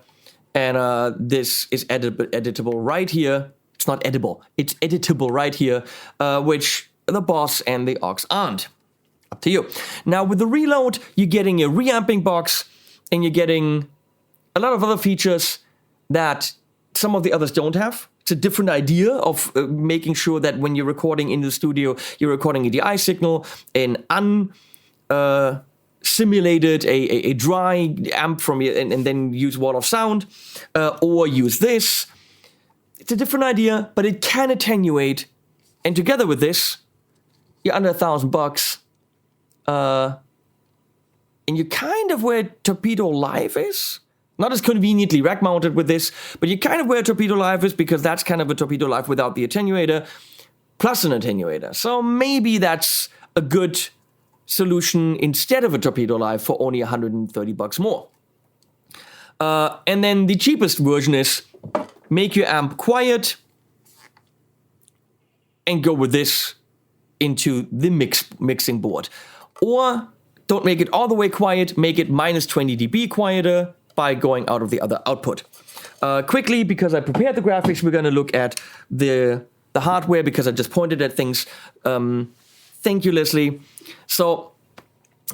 and this is editable right here. It's not edible. It's editable right here, which the Boss and the Aux aren't. Up to you. Now, with the Reload, you're getting a reamping box, and you're getting a lot of other features that some of the others don't have. It's a different idea of making sure that when you're recording in the studio, you're recording a DI signal, an simulated, a dry amp from you, and then use wall of sound, or use this. It's a different idea, but it can attenuate. And together with this, you're under $1,000. And you're kind of where Torpedo Live is. Not as conveniently rack mounted with this, but you're kind of where Torpedo Live is, because that's kind of a Torpedo Live without the attenuator, plus an attenuator. So maybe that's a good solution instead of a Torpedo Live for only $130 more. And then the cheapest version is make your amp quiet and go with this into the mixing board. Or don't make it all the way quiet, make it minus 20 dB quieter by going out of the other output. Quickly, because I prepared the graphics, we're going to look at the hardware, because I just pointed at things. Thank you, Leslie. So,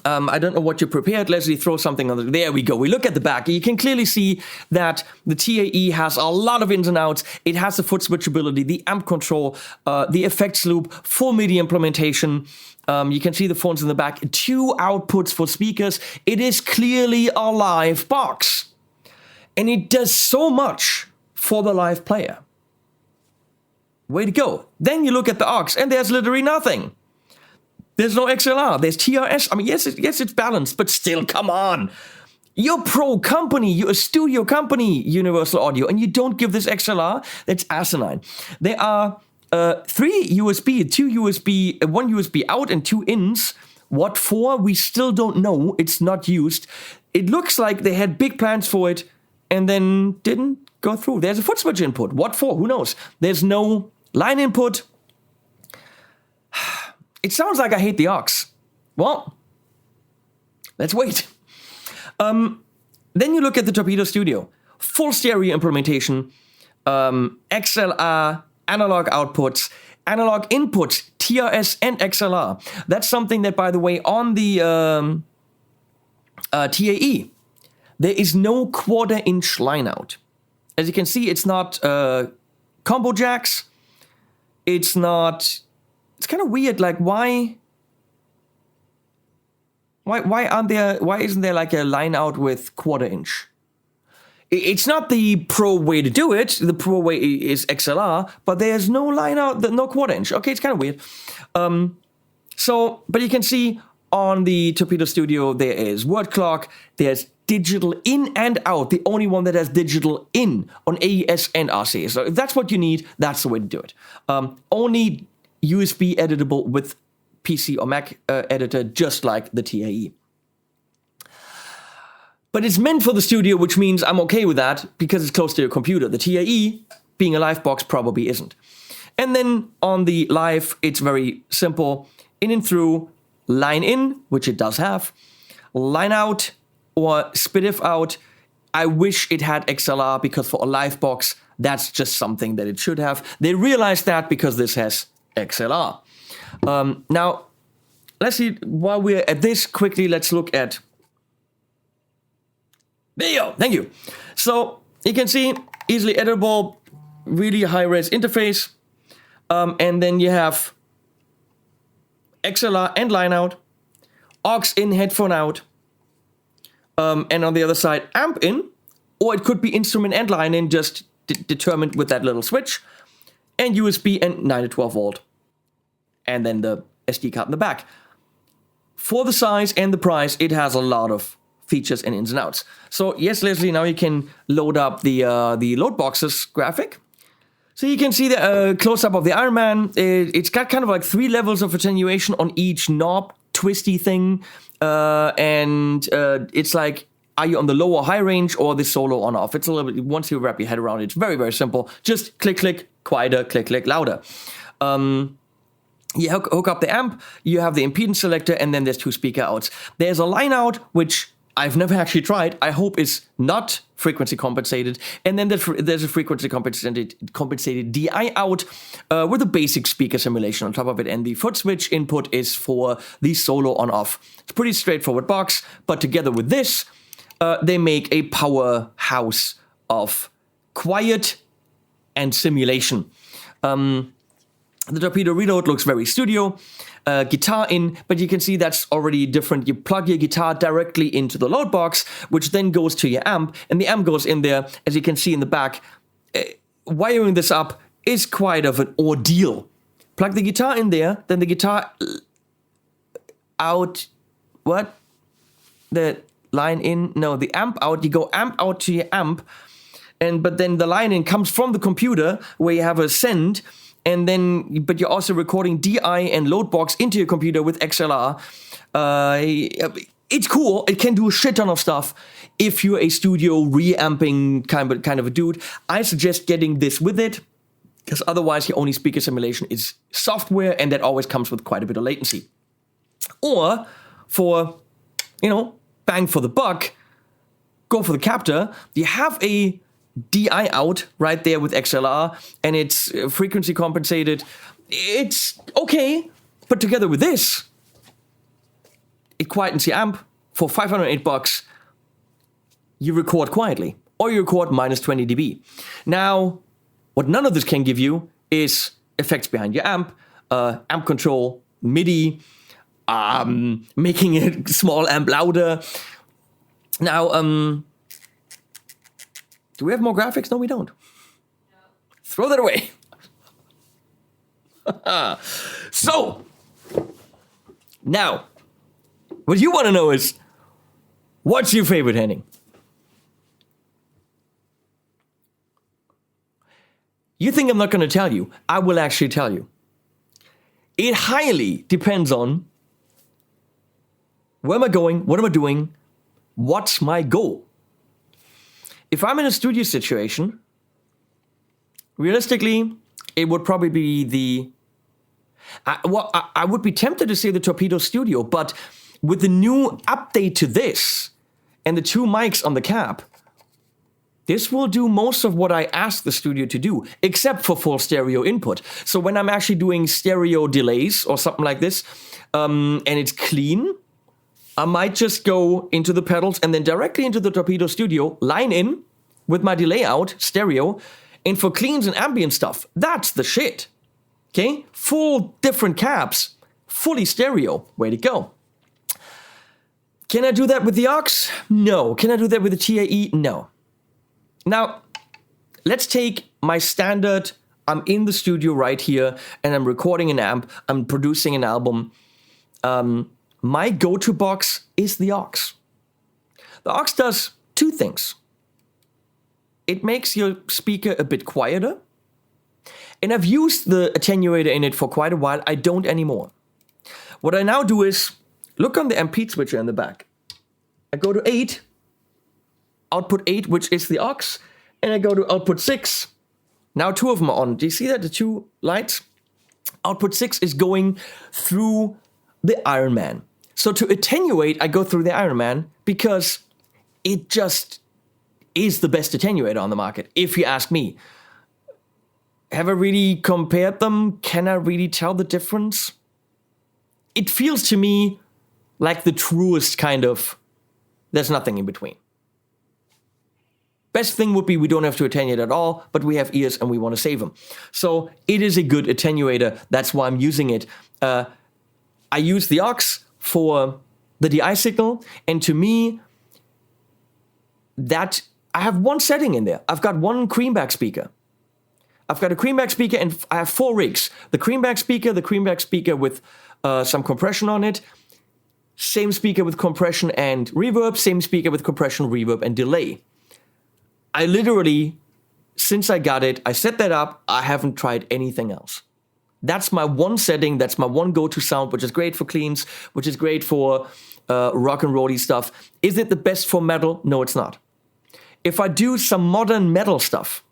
I don't know what you prepared. Leslie, throw something on there we go. We look at the back. You can clearly see that the TAE has a lot of ins and outs. It has the foot switchability, the amp control, the effects loop, full MIDI implementation. You can see the phones in the back. 2 outputs for speakers. It is clearly a live box. And it does so much for the live player. Way to go. Then you look at the aux, and there's literally nothing. There's no XLR. There's TRS. I mean, yes, it's balanced, but still, come on. You're a pro company. You're a studio company, Universal Audio, and you don't give this XLR? That's asinine. There are 3 USB, 2 USB, 1 USB out and 2 ins. What for? We still don't know. It's not used. It looks like they had big plans for it and then didn't go through. There's a foot switch input. What for? Who knows? There's no line input. It sounds like I hate the aux. Well, let's wait. Then you look at the Torpedo Studio. Full stereo implementation, XLR, analog outputs, analog inputs, TRS and XLR. That's something that, by the way, on the TAE, there is no 1/4 inch line out. As you can see, it's not combo jacks. It's not. It's kind of weird. Like why aren't there? Why isn't there like a line out with 1/4 inch? It's not the pro way to do it. The pro way is XLR, but there's no line out, no 1/4 inch. Okay, it's kind of weird. But you can see on the Torpedo Studio, there is word clock, there's digital in and out, the only one that has digital in on AES and RC. So if that's what you need, that's the way to do it. Only USB editable with PC or Mac editor, just like the TAE. But it's meant for the studio, which means I'm okay with that because it's close to your computer. The TAE, being a live box, probably isn't. And then on the live, it's very simple. In and through, line in, which it does have, line out or SPDIF out. I wish it had XLR because for a live box, that's just something that it should have. They realized that because this has XLR. Now, let's see, while we're at this, quickly, let's look at... There you go, thank you. So, you can see, easily editable, really high-res interface. And then you have XLR and line out, aux in, headphone out, and on the other side, amp in, or it could be instrument and line in, just determined with that little switch, and USB and 9 to 12 volt, and then the SD card in the back. For the size and the price, it has a lot of features and ins and outs. So yes, Leslie, now you can load up the Loadboxes graphic. So you can see the close-up of the Ironman. It's got kind of like 3 levels of attenuation on each knob, twisty thing. It's like, are you on the low or high range or the solo on off? It's a little bit, once you wrap your head around it, it's very, very simple. Just click, click, quieter, click, click, louder. You hook up the amp, you have the impedance selector, and then there's 2 speaker outs. There's a line out, which I've never actually tried. I hope is not frequency compensated. And then there's a frequency compensated DI out with a basic speaker simulation on top of it. And the foot switch input is for the solo on off. It's a pretty straightforward box, but together with this, they make a powerhouse of quiet and simulation. The Torpedo Reload looks very studio. Guitar in, but you can see that's already different. You plug your guitar directly into the load box, which then goes to your amp, and the amp goes in there, as you can see in the back. Wiring this up is quite of an ordeal. Plug the guitar in there, then the guitar out, what? The line in, no, the amp out, you go amp out to your amp, but then the line in comes from the computer, where you have a send, and then, but you're also recording DI and Loadbox into your computer with XLR. It's cool. It can do a shit ton of stuff. If you're a studio reamping kind of a dude, I suggest getting this with it, because otherwise your only speaker simulation is software, and that always comes with quite a bit of latency. Or for, bang for the buck, go for the captor. You have a DI out right there with XLR, and it's frequency compensated. It's okay, but together with this, it quietens your amp. For $508, you record quietly, or you record minus 20 dB. Now, what none of this can give you is effects behind your amp, amp control, MIDI, making a small amp louder. Now, do we have more graphics? No, we don't. No. Throw that away. So, now, what you want to know is, what's your favorite, Henning? You think I'm not going to tell you? I will actually tell you. It highly depends on where am I going, what am I doing, what's my goal. If I'm in a studio situation, realistically, it would probably be I would be tempted to say the Torpedo Studio, but with the new update to this and the 2 mics on the cab, This will do most of what I ask the studio to do, except for full stereo input. So when I'm actually doing stereo delays or something like this, and it's clean, I might just go into the pedals and then directly into the Torpedo Studio, line in with my delay out, stereo, and for cleans and ambient stuff, that's the shit. Okay? Full different cabs, fully stereo, way to go. Can I do that with the aux? No. Can I do that with the TAE? No. Now, let's take my standard, I'm in the studio right here, and I'm recording an amp, I'm producing an album. My go-to box is the aux. The aux does two things. It makes your speaker a bit quieter, and I've used the attenuator in it for quite a while. I don't anymore. What I now do is, look on the ampere switcher in the back. I go to 8, output 8, which is the aux, and I go to output 6. Now 2 of them are on. Do you see that, the 2 lights? Output 6 is going through the Ironman. So to attenuate, I go through the Ironman because it just is the best attenuator on the market, if you ask me. Have I really compared them? Can I really tell the difference? It feels to me like the truest kind of, there's nothing in between. Best thing would be we don't have to attenuate at all, but we have ears and we want to save them. So it is a good attenuator. That's why I'm using it. I use the aux for the DI signal, and to me, that I have one setting in there. I've got one creamback speaker. I've got a creamback speaker, and I have 4 rigs. The creamback speaker with some compression on it, same speaker with compression and reverb, same speaker with compression, reverb, and delay. I literally, since I got it, I set that up, I haven't tried anything else. That's my one setting, that's my one go-to sound, which is great for cleans, which is great for rock and rolly stuff. Is it the best for metal? No, it's not. If I do some modern metal stuff,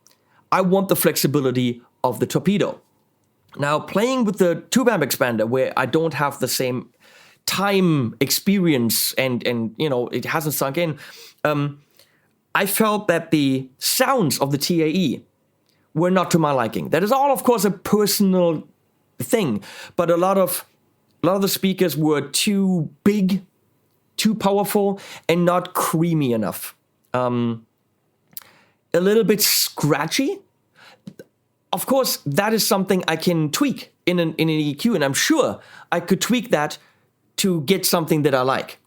I want the flexibility of the Torpedo. Now, playing with the tube amp expander, where I don't have the same time experience and you know, it hasn't sunk in, I felt that the sounds of the TAE were not to my liking. That is all, of course, a personal thing, but a lot of the speakers were too big, too powerful, and not creamy enough. A little bit scratchy. Of course, that is something I can tweak in an EQ, and I'm sure I could tweak that to get something that I like.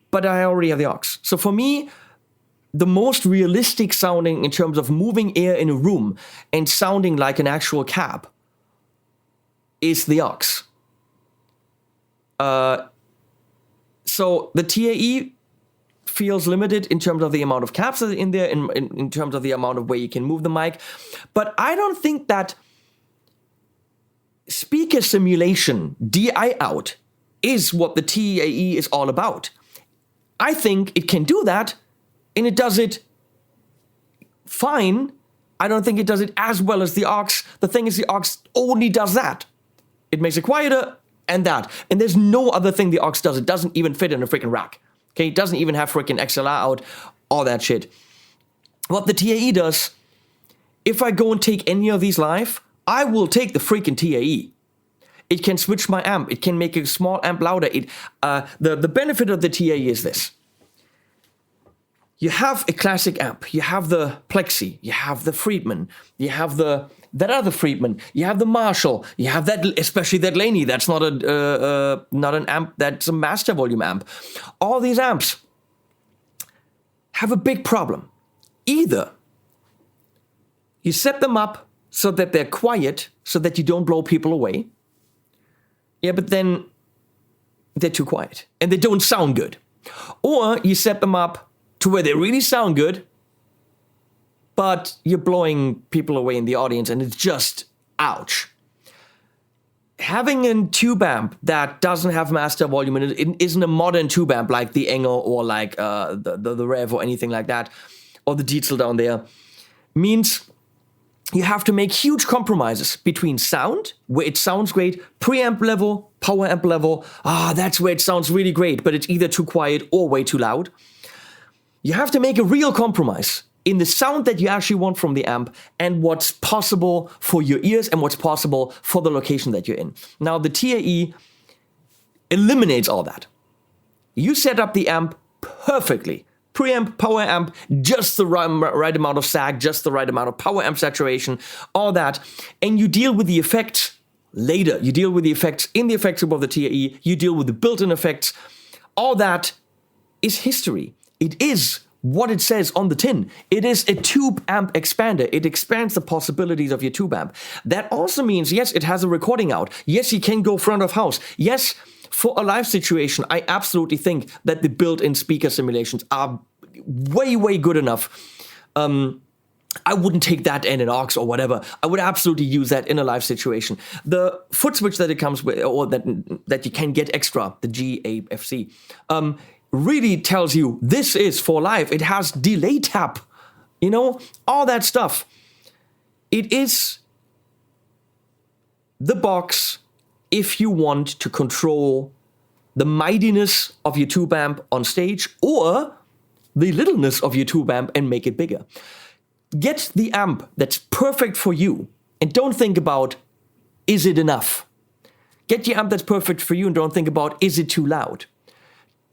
But I already have the aux. So for me, the most realistic sounding in terms of moving air in a room and sounding like an actual cab is the aux. So the TAE feels limited in terms of the amount of cabs that are in there, in terms of the amount of way you can move the mic. But I don't think that speaker simulation, DI out, is what the TAE is all about. I think it can do that, and it does it fine. I don't think it does it as well as the aux. The thing is, the aux only does that. It makes it quieter and that. And there's no other thing the aux does. It doesn't even fit in a freaking rack. Okay, it doesn't even have freaking XLR out, all that shit. What the TAE does, if I go and take any of these live, I will take the freaking TAE. It can switch my amp. It can make a small amp louder. The benefit of the TAE is this. You have a classic amp. You have the Plexi. You have the Friedman. You have that other Friedman. You have the Marshall. You have that, especially that Laney. That's not an amp. That's a master volume amp. All these amps have a big problem. Either you set them up so that they're quiet, so that you don't blow people away. Yeah, but then they're too quiet and they don't sound good. Or you set them up to where they really sound good, but you're blowing people away in the audience and it's just, ouch. Having a tube amp that doesn't have master volume and it isn't a modern tube amp like the Engel or like the Rev or anything like that, or the Dietzel down there, means you have to make huge compromises between sound, where it sounds great, preamp level, power amp level. That's where it sounds really great, but it's either too quiet or way too loud. You have to make a real compromise in the sound that you actually want from the amp and what's possible for your ears and what's possible for the location that you're in. Now, the TAE eliminates all that. You set up the amp perfectly. Preamp, power amp, just the right amount of sag, just the right amount of power amp saturation, all that. And you deal with the effects later. You deal with the effects in the effects loop of the TAE. You deal with the built-in effects. All that is history. It is what it says on the tin. It is a tube amp expander. It expands the possibilities of your tube amp. That also means, yes, it has a recording out. Yes, you can go front of house. Yes, for a live situation, I absolutely think that the built-in speaker simulations are way, way good enough. I wouldn't take that in an aux or whatever. I would absolutely use that in a live situation. The foot switch that it comes with, or that you can get extra, the GAFC, really tells you this is for live. It has delay tap, all that stuff. It is the box if you want to control the mightiness of your tube amp on stage or the littleness of your tube amp and make it bigger. Get the amp that's perfect for you and don't think about, is it enough? Get the amp that's perfect for you and don't think about, is it too loud?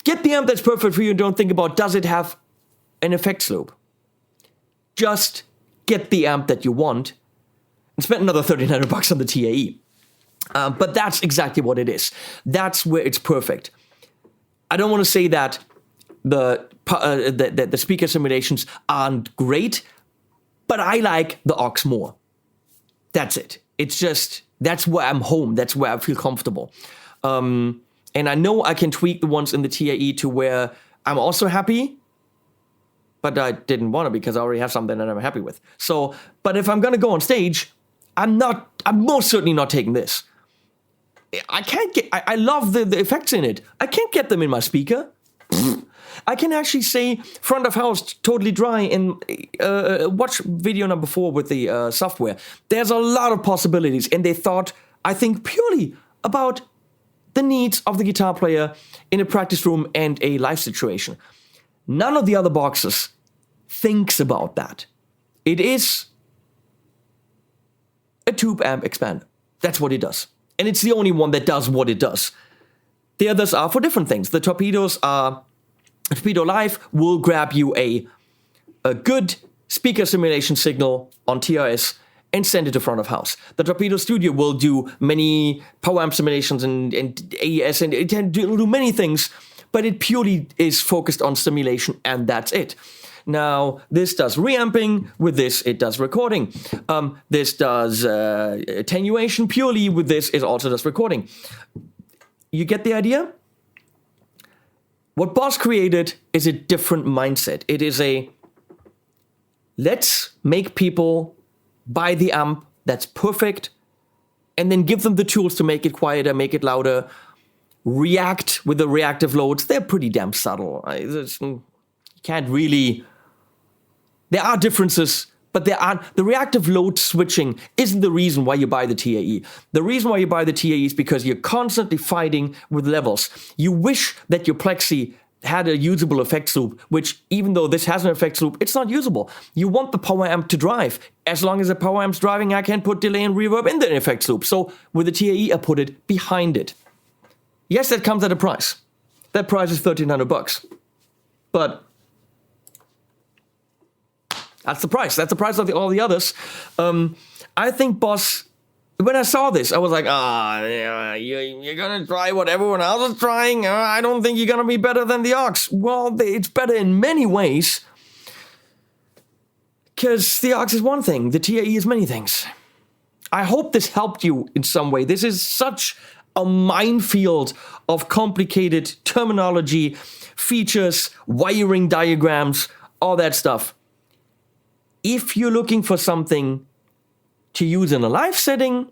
Get the amp that's perfect for you and don't think about, does it have an effects loop? Just get the amp that you want and spend another $1,300 on the TAE. But that's exactly what it is. That's where it's perfect. I don't want to say that the speaker simulations aren't great, but I like the aux more. That's it. It's just, that's where I'm home. That's where I feel comfortable. And I know I can tweak the ones in the TAE to where I'm also happy, but I didn't want to because I already have something that I'm happy with. So, but if I'm going to go on stage, I'm most certainly not taking this. I love the effects in it. I can't get them in my speaker. I can actually say front of house totally dry and watch video number 4 with the software. There's a lot of possibilities, and they thought, I think, purely about the needs of the guitar player in a practice room and a live situation. None of the other boxes thinks about that. It is a tube amp expander. That's what it does. And it's the only one that does what it does. The others are for different things. The Torpedo Live will grab you a good speaker simulation signal on TRS and send it to front of house. The Torpedo Studio will do many power amp simulations and AES, and it can do many things, but it purely is focused on simulation, and that's it. Now, this does reamping. With this, it does recording. This does attenuation purely. With this, it also does recording. You get the idea? What Boss created is a different mindset. It is let's make people buy the amp that's perfect and then give them the tools to make it quieter, make it louder, react with the reactive loads. They're pretty damn subtle. You can't really... There are differences, but the reactive load switching isn't the reason why you buy the TAE. The reason why you buy the TAE is because you're constantly fighting with levels. You wish that your Plexi had a usable effects loop, which even though this has an effects loop, it's not usable. You want the power amp to drive. As long as the power amp's driving, I can put delay and reverb in the effects loop. So with the TAE, I put it behind it. Yes, that comes at a price. That price is $1,300. But that's the price. That's the price of all the others. I think Boss, when I saw this, I was like, you're going to try what everyone else is trying? I don't think you're going to be better than the aux. Well, it's better in many ways. Because the aux is one thing. The TAE is many things. I hope this helped you in some way. This is such a minefield of complicated terminology, features, wiring diagrams, all that stuff. If you're looking for something to use in a live setting,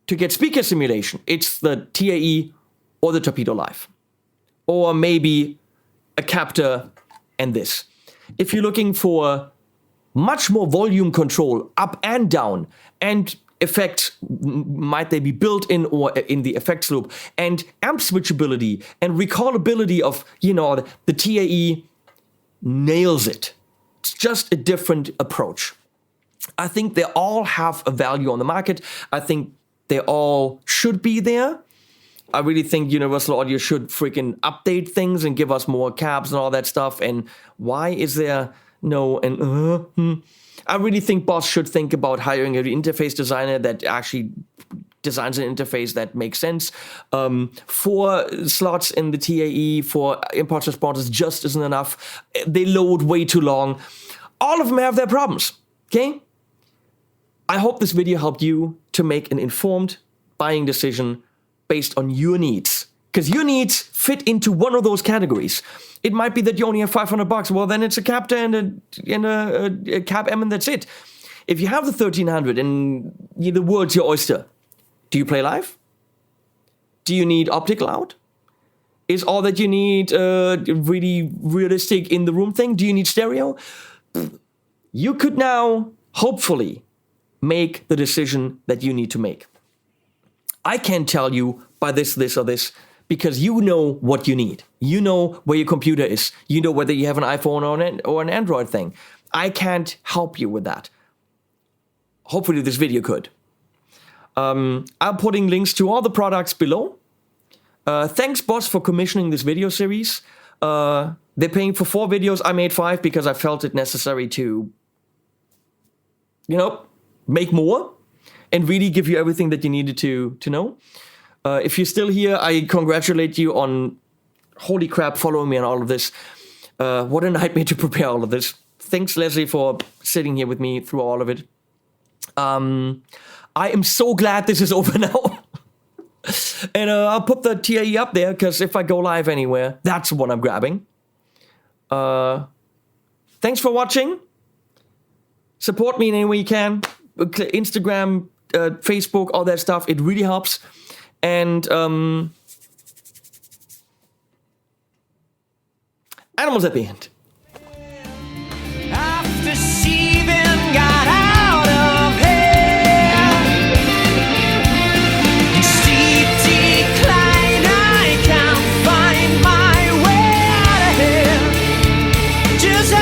to get speaker simulation, it's the TAE or the Torpedo Live. Or maybe a captor and this. If you're looking for much more volume control, up and down, and effects, might they be built in or in the effects loop, and amp switchability and recallability of, the TAE nails it. It's just a different approach. I think they all have a value on the market. I think they all should be there. I really think Universal Audio should freaking update things and give us more cabs and all that stuff. And why is there no... I really think Boss should think about hiring an interface designer that actually designs an interface that makes sense. 4 slots in the TAE for impulse responses just isn't enough. They load way too long. All of them have their problems, okay? I hope this video helped you to make an informed buying decision based on your needs. Because your needs fit into one of those categories. It might be that you only have $500. Well, then it's a Captor and a Cap M and that's it. If you have the 1300 and the world's your oyster, do you play live? Do you need optical out? Is all that you need really realistic in the room thing? Do you need stereo? You could now, hopefully, make the decision that you need to make. I can't tell you by this, or this, because you know what you need. You know where your computer is. You know whether you have an iPhone or an Android thing. I can't help you with that. Hopefully this video could. I'm putting links to all the products below. Thanks, Boss, for commissioning this video series. They're paying for 4 videos. I made 5 because I felt it necessary to, make more and really give you everything that you needed to know. If you're still here, I congratulate you on, holy crap, following me on all of this. What a nightmare to prepare all of this. Thanks, Leslie, for sitting here with me through all of it. I am so glad this is over now. And I'll put the TAE up there, because if I go live anywhere, that's what I'm grabbing. Thanks for watching. Support me in any way you can. Instagram, Facebook, all that stuff. It really helps. And animals at the end. After Stephen got out of here, steep decline, I can't find my way out of here. Just